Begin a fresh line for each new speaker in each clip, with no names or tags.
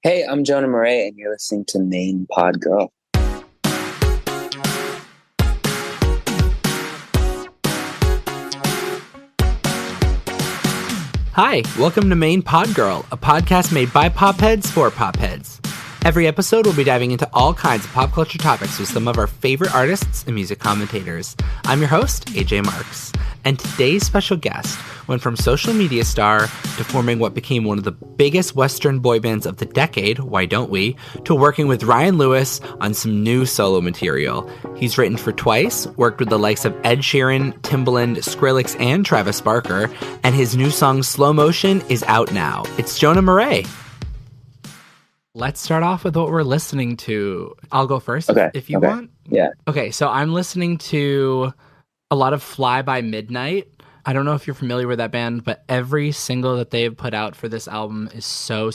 Hey, I'm Jonah Marais, and you're listening to Main Pod Girl.
Hi, welcome to Main Pod Girl, a podcast made by Popheads for Popheads. Every episode, we'll be diving into all kinds of pop culture topics with some of our favorite artists and music commentators. I'm your host, AJ Marks, and today's special guest went from social media star to forming what became one of the biggest Western boy bands of the decade, Why Don't We, to working with Ryan Lewis on some new solo material. He's written for Twice, worked with the likes of Ed Sheeran, Timbaland, Skrillex, and Travis Barker, and his new song Slow Motion is out now. It's Jonah Marais. Let's start off with what we're listening to. I'll go first if you want.
Yeah.
Okay, so I'm listening to a lot of Fly By Midnight. I don't know if you're familiar with that band, but every single that they've put out for this album is so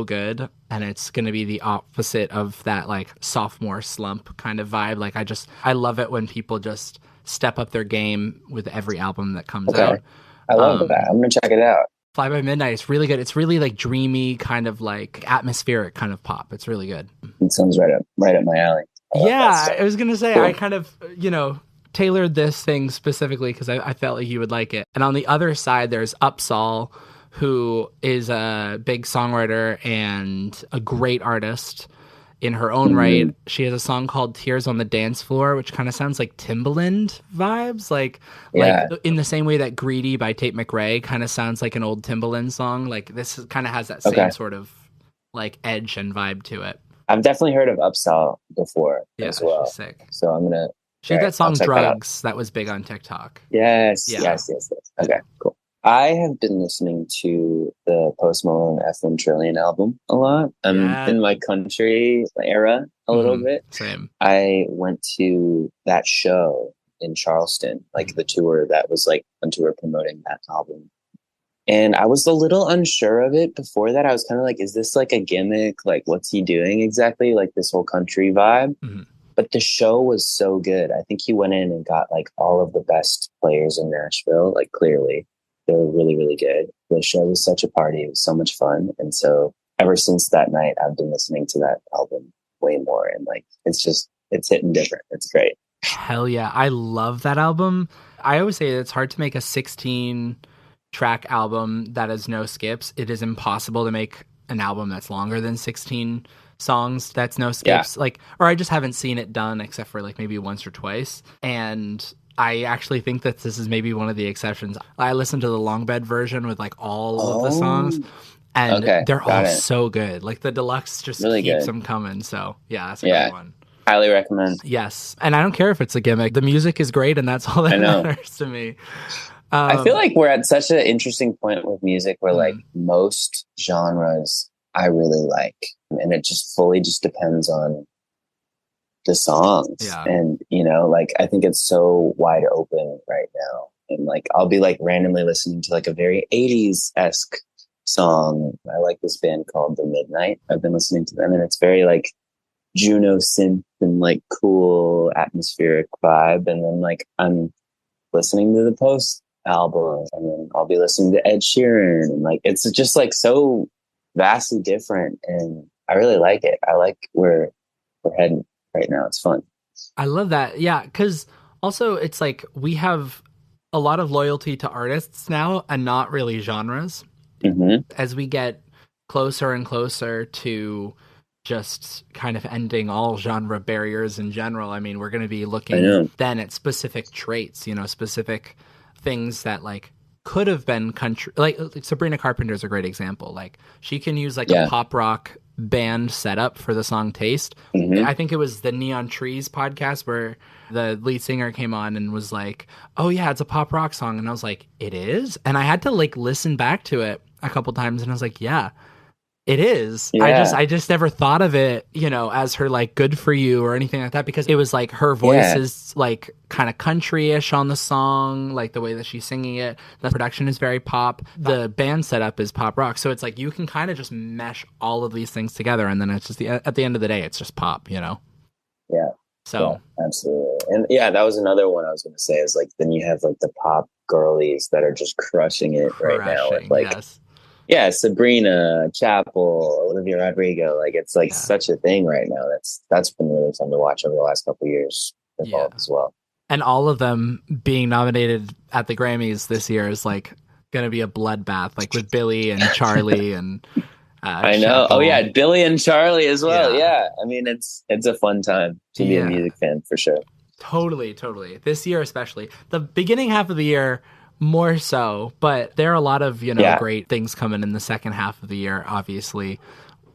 good. And it's going to be the opposite of that like sophomore slump kind of vibe. Like I love it when people just step up their game with every album that comes out.
I love that. I'm going to check it out.
Fly By Midnight is really good. It's really like dreamy, kind of like atmospheric kind of pop. It's really good.
It sounds right up my alley.
I was going to say, cool. I kind of, tailored this thing specifically because I felt like you would like it. And on the other side, there's Upsal, who is a big songwriter and a great artist in her own right. She has a song called Tears on the Dance Floor, which kind of sounds like Timbaland vibes, like in the same way that Greedy by Tate McRae kind of sounds like an old Timbaland song. Like this kind of has that same sort of like edge and vibe to it.
I've definitely heard of Upsal before as well.
She's sick.
So I'm gonna.
She had that song Drugs that was big on TikTok.
Yes. Okay, cool. I have been listening to the Post Malone FM Trillion album a lot. In my country era a little bit.
Same.
I went to that show in Charleston, like the tour that was like on tour promoting that album. And I was a little unsure of it before that. I was kind of like, is this like a gimmick? Like, what's he doing exactly? Like this whole country vibe. Mm-hmm. But the show was so good. I think he went in and got like all of the best players in Nashville. Like clearly, they were really, really good. The show was such a party. It was so much fun. And so ever since that night, I've been listening to that album way more. And like, it's hitting different. It's great.
Hell yeah. I love that album. I always say it's hard to make a 16-track album that has no skips. It is impossible to make an album that's longer than 16 songs that's no skips. Or I just haven't seen it done except for like maybe once or twice. And I actually think that this is maybe one of the exceptions. I listened to the long bed version with like all of the songs, and they're all so good. Like the deluxe just really keeps them coming. So yeah, that's a good one.
Highly recommend.
Yes, and I don't care if it's a gimmick. The music is great, and that's all that matters to me.
I feel like we're at such an interesting point with music where like most genres I really like, and it just fully depends on the songs. And like I think it's so wide open right now, and like I'll be like randomly listening to like a very 80s-esque song. I like this band called The Midnight. I've been listening to them, and it's very like Juno synth and like cool atmospheric vibe. And then like I'm listening to the Post album, and then I'll be listening to Ed Sheeran, and like it's just like so vastly different, and I really like it. I like where we're heading right now. It's fun.
I love that. Yeah, because also it's like we have a lot of loyalty to artists now and not really genres. As we get closer and closer to just kind of ending all genre barriers in general, I mean, we're going to be looking then at specific traits, specific things that like could have been country. Like Sabrina Carpenter is a great example. Like she can use like a pop rock band setup for the song Taste. I think it was the Neon Trees podcast where the lead singer came on and was like, oh yeah, it's a pop rock song. And I was like, it is? And I had to like listen back to it a couple times, and I was like, yeah, it is. I just never thought of it, as her like Good For You or anything like that, because it was like her voice is like kind of country-ish on the song, like the way that she's singing it. The production is very pop. The band setup is pop rock. So it's like you can kind of just mesh all of these things together, and then it's just at the end of the day, it's just pop,
Yeah.
So
absolutely. And that was another one I was going to say is like then you have like the pop girlies that are just crushing it right now. With, like Yeah, Sabrina, Chapel, Olivia Rodrigo. Like it's like such a thing right now. That's been really fun to watch over the last couple of years evolve as well.
And all of them being nominated at the Grammys this year is like going to be a bloodbath, like with Billy and Charlie and
I know.
Chapel.
Oh yeah, Billy and Charlie as well. Yeah. I mean, it's a fun time to be a music fan for sure.
Totally. This year especially. The beginning half of the year more so, but there are a lot of, great things coming in the second half of the year, obviously.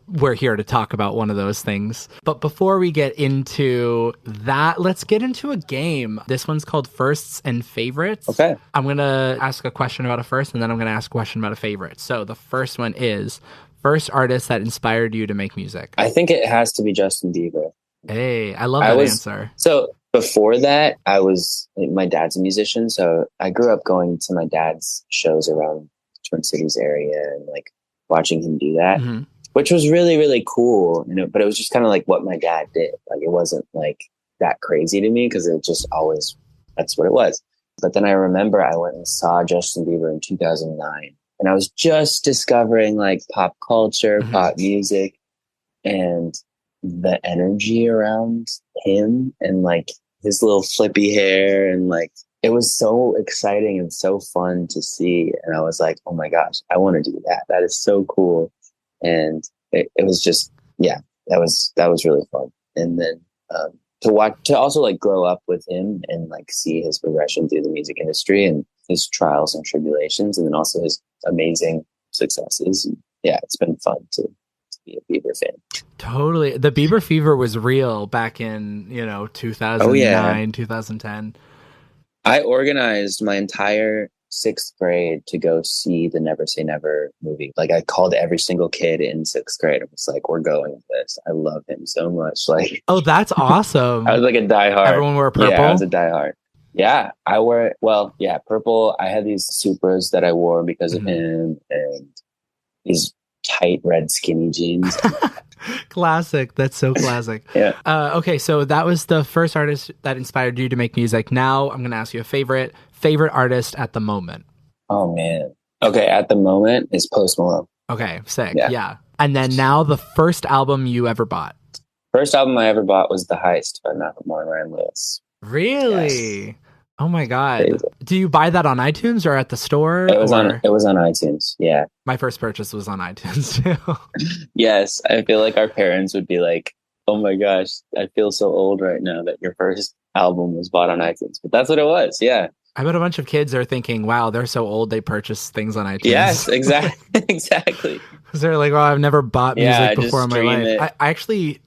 We're here to talk about one of those things. But before we get into that, let's get into a game. This one's called Firsts and Favorites.
Okay.
I'm going to ask a question about a first, and then I'm going to ask a question about a favorite. So the first one is, first artist that inspired you to make music?
I think it has to be Justin Bieber.
Hey, I love that answer.
So before that, my dad's a musician. So I grew up going to my dad's shows around the Twin Cities area and like watching him do that. Mm-hmm. Which was really, really cool, but it was just kind of like what my dad did. Like, it wasn't like that crazy to me because it just always, that's what it was. But then I remember I went and saw Justin Bieber in 2009 and I was just discovering like pop culture, pop music, and the energy around him and like his little flippy hair. And like, it was so exciting and so fun to see. And I was like, oh my gosh, I want to do that. That is so cool. And it was just, that was really fun. And then to also like grow up with him and like see his progression through the music industry and his trials and tribulations, and then also his amazing successes. And it's been fun to be a Bieber fan.
Totally. The Bieber fever was real back in, 2009, 2010.
I organized my entire 6th grade to go see the Never Say Never movie. Like I called every single kid in 6th grade. I was like, we're going with this. I love him so much. Like,
oh, that's awesome.
I was like a diehard.
Everyone wore purple?
Yeah, I was a diehard. Yeah, I wore, purple. I had these Supras that I wore because of him and these tight red skinny jeans.
Classic. That's so classic.
Yeah.
Okay, so that was the first artist that inspired you to make music. Now I'm going to ask you a favorite artist at the moment.
Oh, man. Okay, at the moment is Post Malone.
Okay, sick. Yeah. And then now the first album you ever bought.
First album I ever bought was The Heist by Macklemore and Ryan Lewis.
Really? Yes. Oh my God.
Crazy.
Do you buy that on iTunes or at the store?
It was on iTunes. Yeah.
My first purchase was on iTunes too.
Yes. I feel like our parents would be like, oh my gosh, I feel so old right now that your first album was bought on iTunes. But that's what it was. Yeah.
I bet a bunch of kids are thinking, wow, they're so old they purchase things on iTunes.
Yes, exactly. Exactly.
Because they're like, well, I've never bought music before in my life.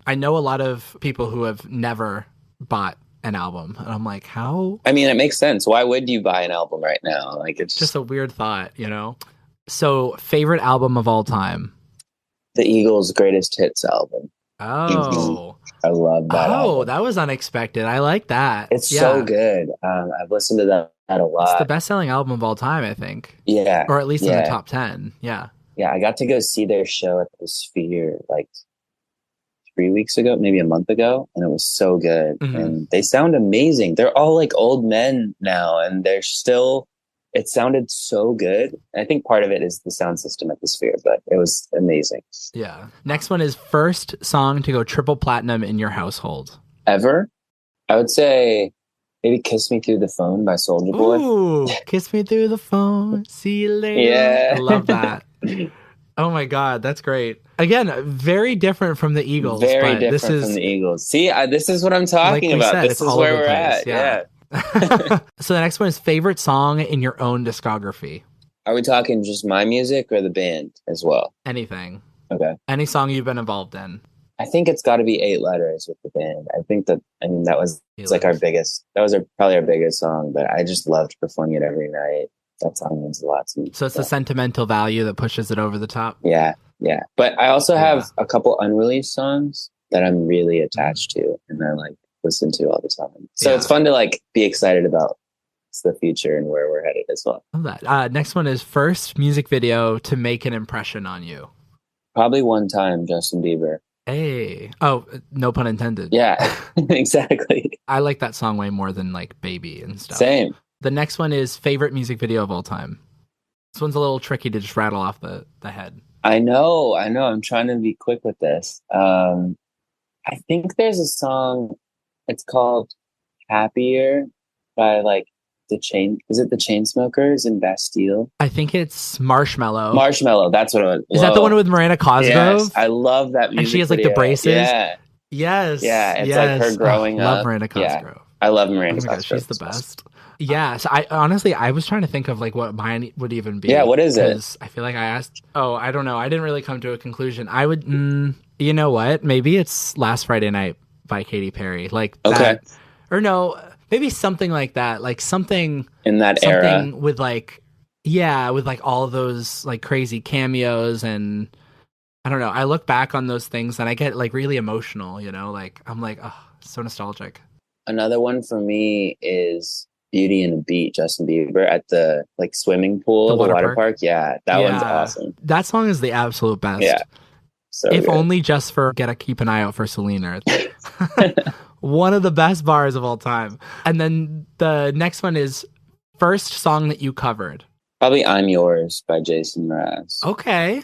I know a lot of people who have never bought an album. And I'm like, how?
I mean, it makes sense. Why would you buy an album right now? Like, it's
just a weird thought, So, favorite album of all time?
The Eagles' Greatest Hits album.
Oh.
I love that album.
Oh, that was unexpected. I like that.
It's so good. I've listened to that a lot.
It's the best-selling album of all time, I think.
Yeah.
Or at least in the top 10. Yeah.
Yeah, I got to go see their show at the Sphere like 3 weeks ago, maybe a month ago, and it was so good. Mm-hmm. And they sound amazing. They're all like old men now, and they're still, it sounded so good. I think part of it is the sound system at the Sphere, but it was amazing.
Yeah. Next one is first song to go triple platinum in your household.
Ever? I would say maybe Kiss Me Through the Phone by Soulja Boy.
Ooh, Kiss Me Through the Phone. See you later.
Yeah.
I love that. Oh my God, that's great. Again, very different from the Eagles.
Very different from the Eagles. See, this is what I'm talking about.
Said,
this is where we're at. Yeah.
So the next one is favorite song in your own discography.
Are we talking just my music or the band as well?
Anything.
Okay.
Any song you've been involved in.
I think it's got to be 8 Letters with the band. I think that, that was like probably our biggest song, but I just loved performing it every night. That song means a lot to me.
So it's the sentimental value that pushes it over the top?
Yeah, yeah. But I also have a couple unreleased songs that I'm really attached to and I like listen to all the time. So it's fun to like be excited about the future and where we're headed as well.
Love that. Next one is first music video to make an impression on you.
Probably One Time, Justin Bieber.
Hey. Oh, no pun intended.
Yeah, exactly.
I like that song way more than like Baby and stuff.
Same.
The next one is favorite music video of all time. This one's a little tricky to just rattle off the head.
I know. I'm trying to be quick with this. I think there's a song, it's called Happier by like is it the Chainsmokers in Bastille?
I think it's Marshmallow.
Marshmallow, that's what it was.
Is that the one with Miranda Cosgrove?
Yes, I love that music.
And she has like
video.
the braces.
Yeah.
Yes.
Yeah, it's like her growing up.
Love Miranda Cosgrove.
Yeah, I love Miranda Cosgrove.
She's the best. Yeah, so I was trying to think of like what mine would even be.
Yeah, what is it?
I feel like I asked. Oh, I don't know. I didn't really come to a conclusion. I would. You know what? Maybe it's Last Friday Night by Katy Perry. Like that, or no, maybe something like that. Like something
in that era
with like, yeah, with like all of those like crazy cameos, and I don't know. I look back on those things and I get like really emotional. You know, like I'm like, oh, so nostalgic.
Another one for me is Beauty and the Beat, Justin Bieber at the like swimming pool, the water park. Yeah, that one's awesome.
That song is the absolute best.
Yeah. So
if
good.
Only just for keep an eye out for Selena. One of the best bars of all time. And then the next one is first song that you covered.
Probably I'm Yours by Jason Mraz.
Okay.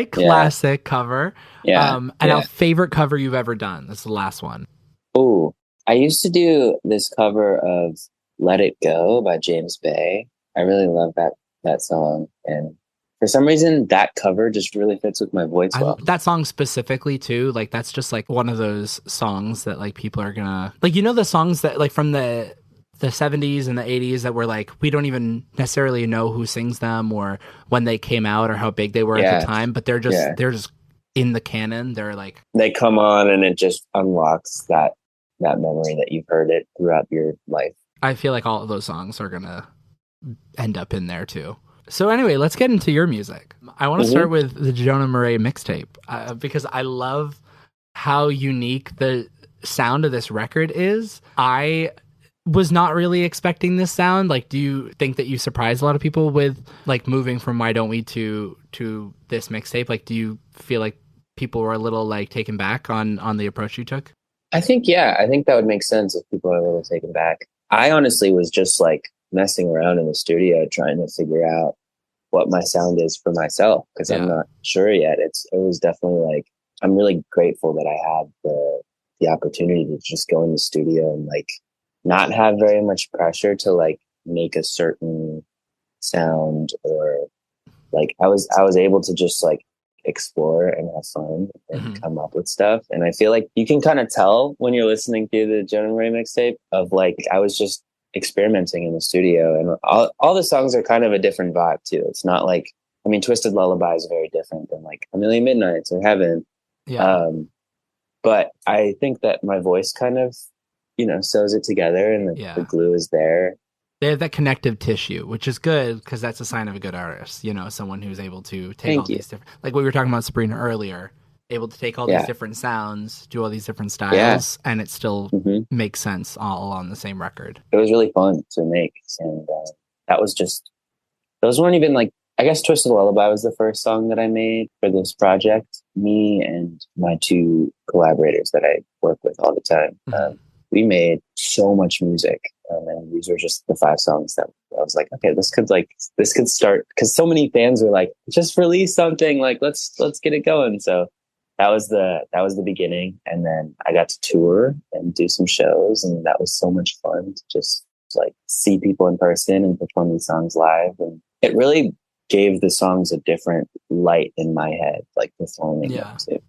Classic cover.
Yeah.
And our favorite cover you've ever done. That's the last one.
Oh, I used to do this cover of Let It Go by James Bay. I really love that song. And for some reason, that cover just really fits with my voice well.
That song specifically, too, like, that's just, like, one of those songs that, like, people are gonna... Like, you know the songs that, like, from the 70s and the 80s that were, like, we don't even necessarily know who sings them or when they came out or how big they were at the time, but they're just in the canon. They're, like...
They come on and it just unlocks that memory that you've heard it throughout your life.
I feel like all of those songs are gonna end up in there, too. So anyway, let's get into your music. I want to start with the Jonah Marais mixtape because I love how unique the sound of this record is. I was not really expecting this sound. Like, do you think that you surprised a lot of people with like moving from Why Don't We to this mixtape? Like, do you feel like people were a little like taken back on the approach you took?
I think that would make sense if people are a little taken back. I honestly was just like messing around in the studio trying to figure out what my sound is for myself because I'm not sure yet. It was definitely like, I'm really grateful that I had the opportunity to just go in the studio and like not have very much pressure to like make a certain sound, or like I was able to just like explore and have fun and come up with stuff. And I feel like you can kind of tell when you're listening to the Jonah Marais mixtape of like, I was just experimenting in the studio, and all the songs are kind of a different vibe too. It's not like, I mean, Twisted Lullaby is very different than like A Million Midnights or Heaven. But I think that my voice kind of, sews it together, and the glue is there.
They have that connective tissue, which is good because that's a sign of a good artist. Someone who's able to take all these different, like we were talking about Sabrina earlier, able to take all these different sounds, do all these different styles, and it still makes sense all on the same record.
It was really fun to make, and those weren't even like, I guess Twisted Lullaby was the first song that I made for this project. Me and my two collaborators that I work with all the time, we made so much music, and these were just the 5 songs that I was like, okay, this could start, because so many fans were like, just release something, like let's get it going. So that was the beginning, and then I got to tour and do some shows, and that was so much fun to just like see people in person and perform these songs live, and it really gave the songs a different light in my head, like performing them too.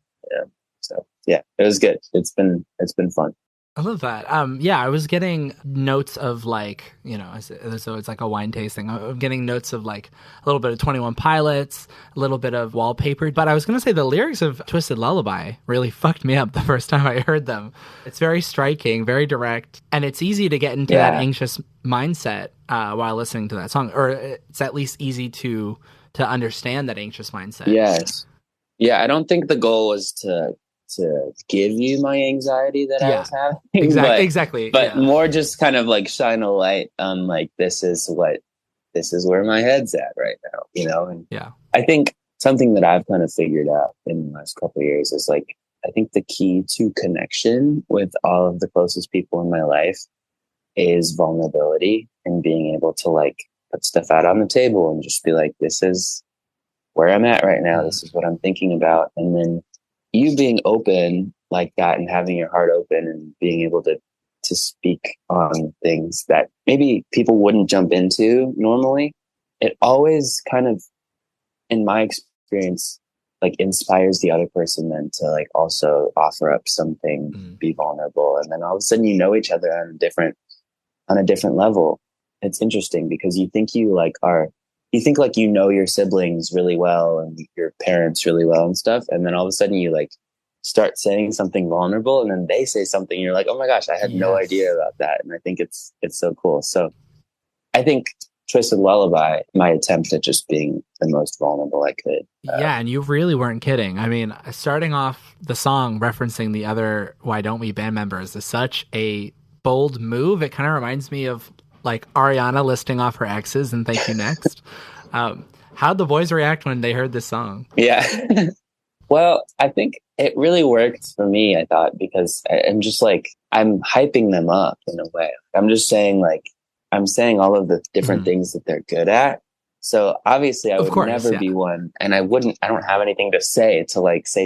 So it was good. It's been fun.
I love that. I was getting notes of like, so it's like a wine tasting. I'm getting notes of like a little bit of 21 Pilots, a little bit of Wallpaper. But I was going to say the lyrics of Twisted Lullaby really fucked me up the first time I heard them. It's very striking, very direct, and it's easy to get into that anxious mindset while listening to that song, or it's at least easy to understand that anxious mindset.
Yes. Yeah, I don't think the goal was to give you my anxiety that I was having.
Exactly.
But more just kind of like shine a light on like, this is where my head's at right now, And I think something that I've kind of figured out in the last couple of years is like, I think the key to connection with all of the closest people in my life is vulnerability and being able to like put stuff out on the table and just be like, this is where I'm at right now. This is what I'm thinking about. And then you being open like that and having your heart open and being able to speak on things that maybe people wouldn't jump into normally, it always kind of, in my experience, like inspires the other person then to like also offer up something, be vulnerable. And then all of a sudden you know each other on a different level. It's interesting because you think like you know your siblings really well and your parents really well and stuff. And then all of a sudden you like start saying something vulnerable and then they say something and you're like, oh my gosh, I had no idea about that. And I think it's so cool. So I think Twisted Lullaby, my attempt at just being the most vulnerable I could.
Yeah, and you really weren't kidding. I mean, starting off the song referencing the other Why Don't We band members is such a bold move. It kind of reminds me of like Ariana listing off her exes and Thank You Next. How'd the boys react when they heard this song?
Yeah. Well, I think it really worked for me, I thought, because I'm just like, I'm hyping them up in a way. I'm just saying like, I'm saying all of the different things that they're good at. So obviously I would never be one, and I don't have anything to say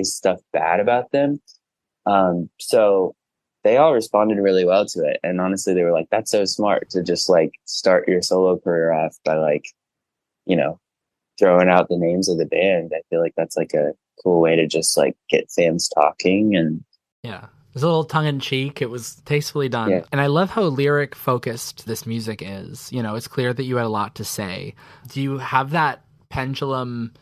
stuff bad about them. So they all responded really well to it. And honestly, they were like, that's so smart to just like start your solo career off by like, you know, throwing out the names of the band. I feel like that's like a cool way to just like get fans talking. And
yeah. It was a little tongue-in-cheek. It was tastefully done. Yeah. And I love how lyric-focused this music is. You know, it's clear that you had a lot to say. Do you have that pendulum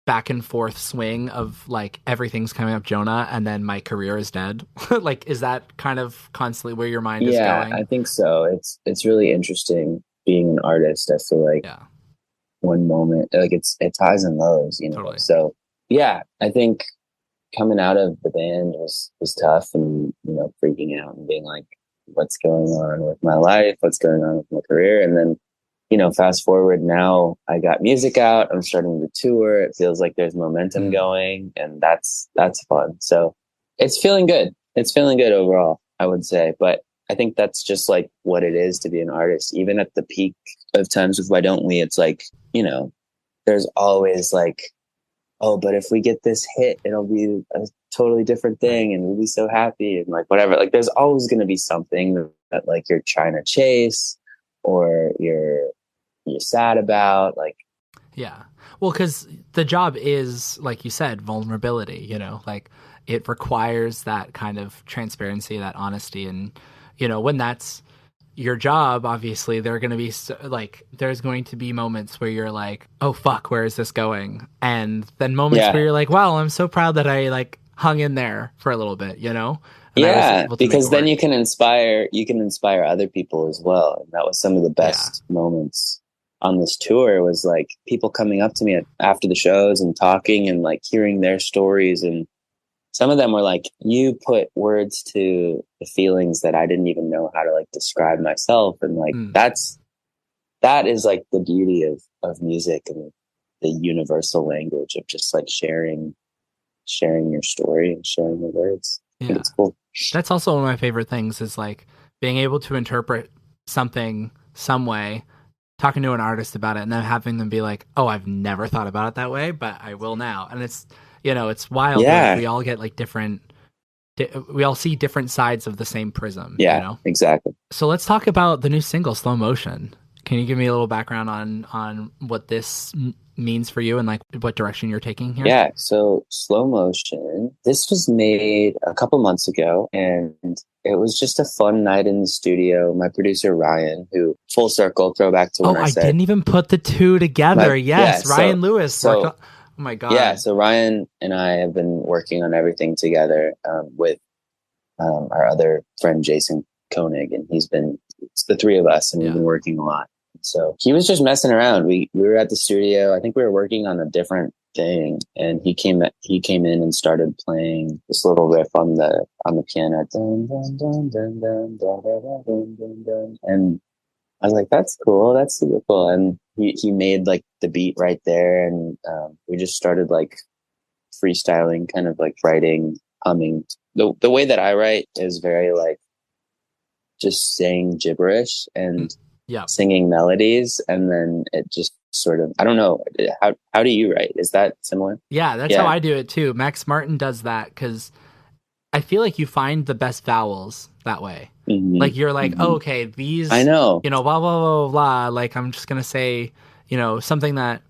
back and forth swing of, like, everything's coming up Jonah and then my career is dead? Like, is that kind of constantly where your mind is going?
Yeah, I think so. It's really interesting being an artist. I feel like one moment, like, it's highs and lows, you know? Totally. So, yeah, I think coming out of the band was tough, and, you know, freaking out and being like, what's going on with my life? What's going on with my career? And then, you know, fast forward now, I got music out. I'm starting to tour. It feels like there's momentum going, and that's fun. So it's feeling good. It's feeling good overall, I would say. But I think that's just like what it is to be an artist. Even at the peak of times with Why Don't We, it's like, you know, there's always like, oh, but if we get this hit, it'll be a totally different thing and we'll be so happy and like whatever. Like there's always going to be something that like you're trying to chase or you're sad about, like.
Yeah. Well, because the job is, like you said, vulnerability, you know, like it requires that kind of transparency, that honesty. And, you know, when that's your job, obviously there are going to be like, there's going to be moments where you're like, oh fuck, where is this going? And then moments where you're like, wow, I'm so proud that I like hung in there for a little bit, you know? And
because then you can inspire other people as well. And that was some of the best moments on this tour, was like people coming up to me after the shows and talking and like hearing their stories. And some of them were like, you put words to the feelings that I didn't even know how to like describe myself. And like, that is like the beauty of music and the universal language of just like sharing your story and sharing the words. I think it's cool.
That's also one of my favorite things, is like being able to interpret something some way, talking to an artist about it, and then having them be like, oh, I've never thought about it that way, but I will now. And it's, you know, it's wild.
Yeah.
We all get like we all see different sides of the same prism.
Yeah,
you know?
Exactly.
So let's talk about the new single, Slow Motion. Can you give me a little background on what this means for you and like what direction you're taking here?
Yeah. So Slow Motion, this was made a couple months ago, and it was just a fun night in the studio. My producer, Ryan, who, full circle, throwback to when I said,
didn't even put the two together. Ryan Lewis. Oh my God.
Yeah. So Ryan and I have been working on everything together with our other friend, Jason Koenig, and it's the three of us, and we've been working a lot. So he was just messing around. We were at the studio. I think we were working on a different thing, and he came in and started playing this little riff on the piano. Dun, dun, dun, dun, dun, dun, dun, dun, dun, dun. And I was like, that's cool. That's super cool. And he made like the beat right there, and we just started like freestyling, kind of like writing, humming. The way that I write is very like just saying gibberish, and
Yeah.
singing melodies, and then it just sort of, I don't know, how do you write? Is that similar?
Yeah, that's how I do it too. Max Martin does that because I feel like you find the best vowels that way. Like you're like, oh, okay, these,
I know,
blah, blah, blah, blah, blah. Like I'm just going to say, something that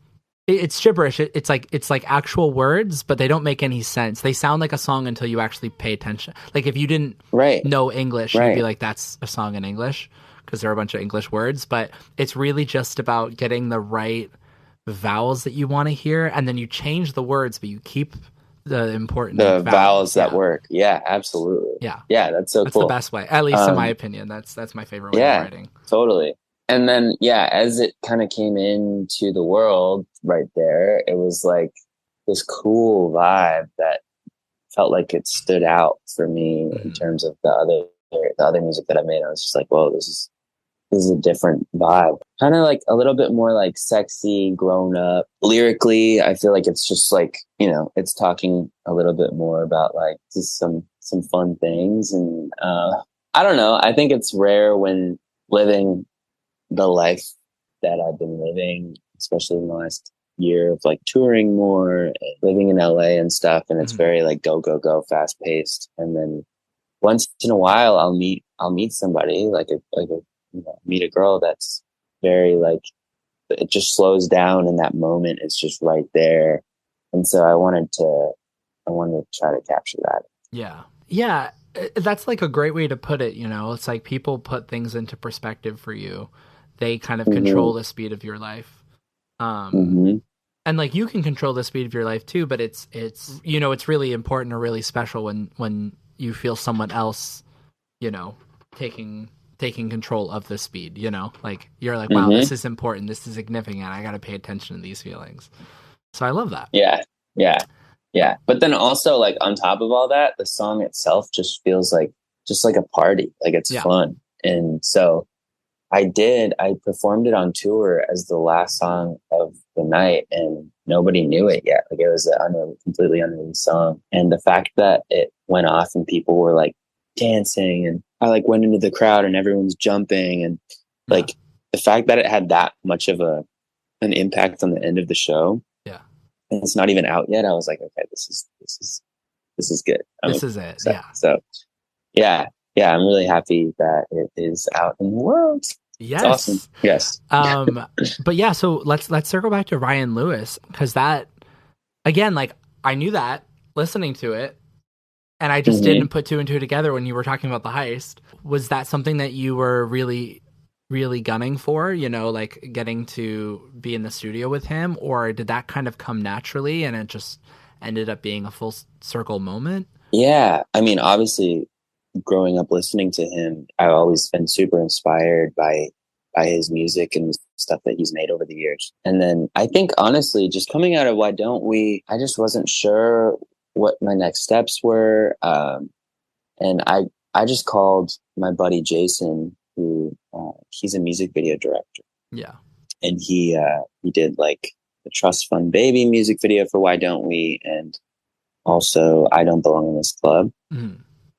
it's gibberish. It's like actual words, but they don't make any sense. They sound like a song until you actually pay attention. Like if you didn't know English, you'd be like, that's a song in English because there are a bunch of English words, but it's really just about getting the right vowels that you want to hear. And then you change the words, but you keep the important
vowels that work. Yeah, absolutely.
Yeah,
that's so
that's
cool.
The best way, at least in my opinion. That's my favorite way of writing.
Totally. And then as it kind of came into the world right there, it was like this cool vibe that felt like it stood out for me in terms of the other music that I made. I was just like, whoa, this is a different vibe. Kind of like a little bit more like sexy, grown up. Lyrically, I feel like it's just like, it's talking a little bit more about like just some fun things. And I don't know. I think it's rare when living the life that I've been living, especially in the last year of like touring more, and living in LA and stuff. And it's very like go, go, go, fast paced. And then once in a while I'll meet somebody meet a girl that's very like, it just slows down in that moment. It's just right there. And so I wanted to try to capture that.
Yeah. Yeah. That's like a great way to put it. It's like people put things into perspective for you. They kind of control the speed of your life. And like you can control the speed of your life too, but it's it's really important or really special when you feel someone else, taking control of the speed, like you're like, wow, this is important. This is significant. I got to pay attention to these feelings. So I love that.
Yeah. But then also like on top of all that, the song itself just feels like a party. Like it's fun. And so I performed it on tour as the last song of the night, and nobody knew it yet. Like it was a completely unreleased song. And the fact that it went off and people were like dancing, and I like went into the crowd and everyone's jumping, and like the fact that it had that much of an impact on the end of the show. Yeah. And it's not even out yet. I was like, okay, this is good.
This is it.
So I'm really happy that it is out in the world.
Yes.
It's awesome. Yes.
But yeah, so let's circle back to Ryan Lewis, because that, again, like I knew that listening to it, and I just didn't put two and two together when you were talking about the heist. Was that something that you were really, really gunning for, like getting to be in the studio with him, or did that kind of come naturally and it just ended up being a full circle moment?
Yeah. I mean, obviously, growing up listening to him, I've always been super inspired by his music and stuff that he's made over the years. And then I think honestly, just coming out of Why Don't We, I just wasn't sure what my next steps were. And I just called my buddy Jason, who he's a music video director.
Yeah.
And he did like the Trust Fund Baby music video for Why Don't We, and also I Don't Belong in This Club.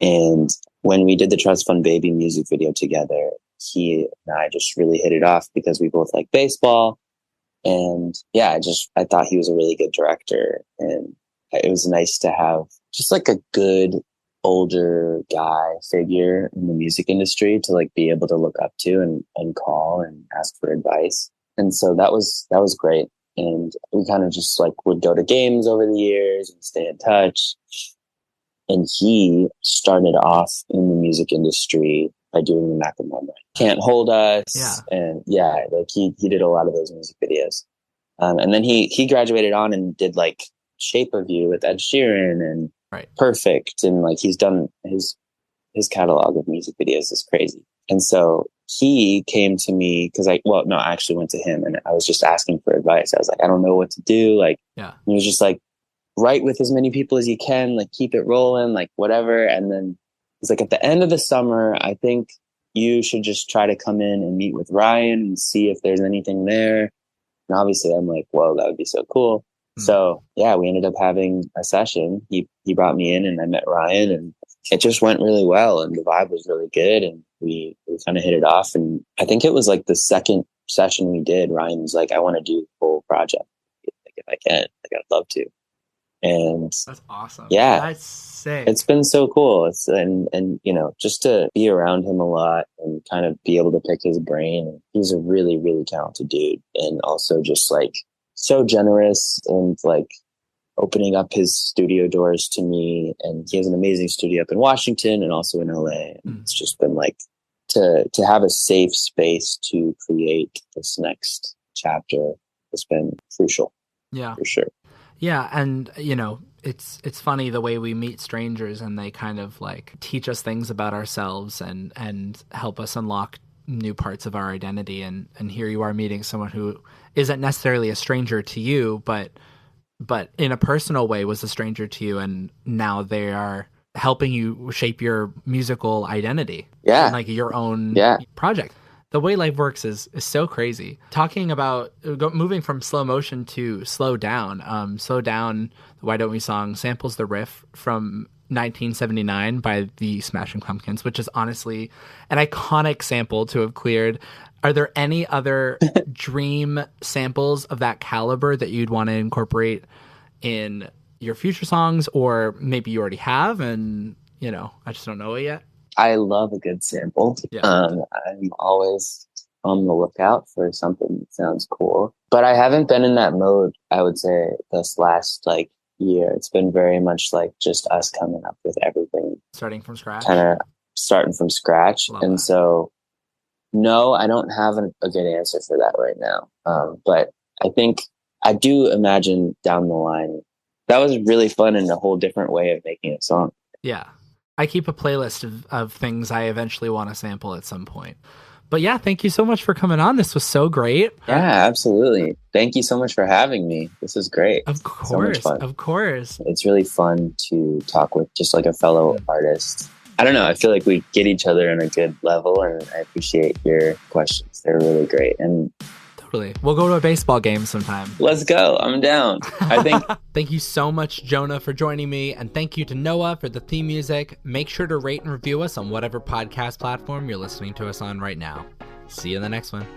And when we did the Trust Fund Baby music video together, he and I just really hit it off because we both like baseball. And yeah, I thought he was a really good director. And it was nice to have just like a good older guy figure in the music industry to like be able to look up to and call and ask for advice. And so that was great. And we kind of just like would go to games over the years and stay in touch. And he started off in the music industry by doing the Macklemore Can't Hold Us.
Yeah.
And yeah, like he did a lot of those music videos. And then he graduated on and did like Shape of You with Ed Sheeran and Perfect. And like he's done his catalog of music videos is crazy. And so he came to me because I actually went to him and I was just asking for advice. I was like, I don't know what to do. Like, he was just like, write with as many people as you can, like keep it rolling, like whatever. And then he's like, at the end of the summer, I think you should just try to come in and meet with Ryan and see if there's anything there. And obviously I'm like, whoa, that would be so cool. So yeah, we ended up having a session. He brought me in and I met Ryan and it just went really well and the vibe was really good. And we kind of hit it off. And I think it was like the second session we did, Ryan was like, I want to do the whole project. Like, if I can, like, I'd love to. And
that's awesome.
Yeah.
That's sick.
It's been so cool. And you know, just to be around him a lot and kind of be able to pick his brain. He's a really, really talented dude. And also just like so generous and like opening up his studio doors to me. And he has an amazing studio up in Washington and also in LA. And it's just been like to have a safe space to create this next chapter has been crucial.
Yeah,
for sure.
Yeah. And you know, it's funny the way we meet strangers and they kind of like teach us things about ourselves and help us unlock new parts of our identity. And here you are meeting someone who isn't necessarily a stranger to you, but in a personal way was a stranger to you, and now they are helping you shape your musical identity.
Yeah.
And like your own project. The way life works is so crazy. Talking about moving from slow motion to slow down. Slow Down, the Why Don't We song, samples the riff from 1979 by the Smashing Pumpkins, which is honestly an iconic sample to have cleared. Are there any other dream samples of that caliber that you'd want to incorporate in your future songs, or maybe you already have and, you know, I just don't know it yet?
I love a good sample. Yeah. I'm always on the lookout for something that sounds cool, but I haven't been in that mode, I would say, this last like year. It's been very much like just us coming up with everything.
Starting from scratch?
Kind of starting from scratch. Love and that. So, no, I don't have a good answer for that right now. But I think I do imagine down the line, that was really fun and a whole different way of making a song.
Yeah. I keep a playlist of things I eventually want to sample at some point. But yeah, thank you so much for coming on. This was so great.
Yeah, absolutely. Thank you so much for having me. This is great.
Of course, so of course.
It's really fun to talk with just like a fellow artist. I don't know. I feel like we get each other on a good level, and I appreciate your questions. They're really great. And
totally. We'll go to a baseball game sometime.
Let's go. I'm down. I think.
Thank you so much, Jonah, for joining me. And thank you to Noah for the theme music. Make sure to rate and review us on whatever podcast platform you're listening to us on right now. See you in the next one.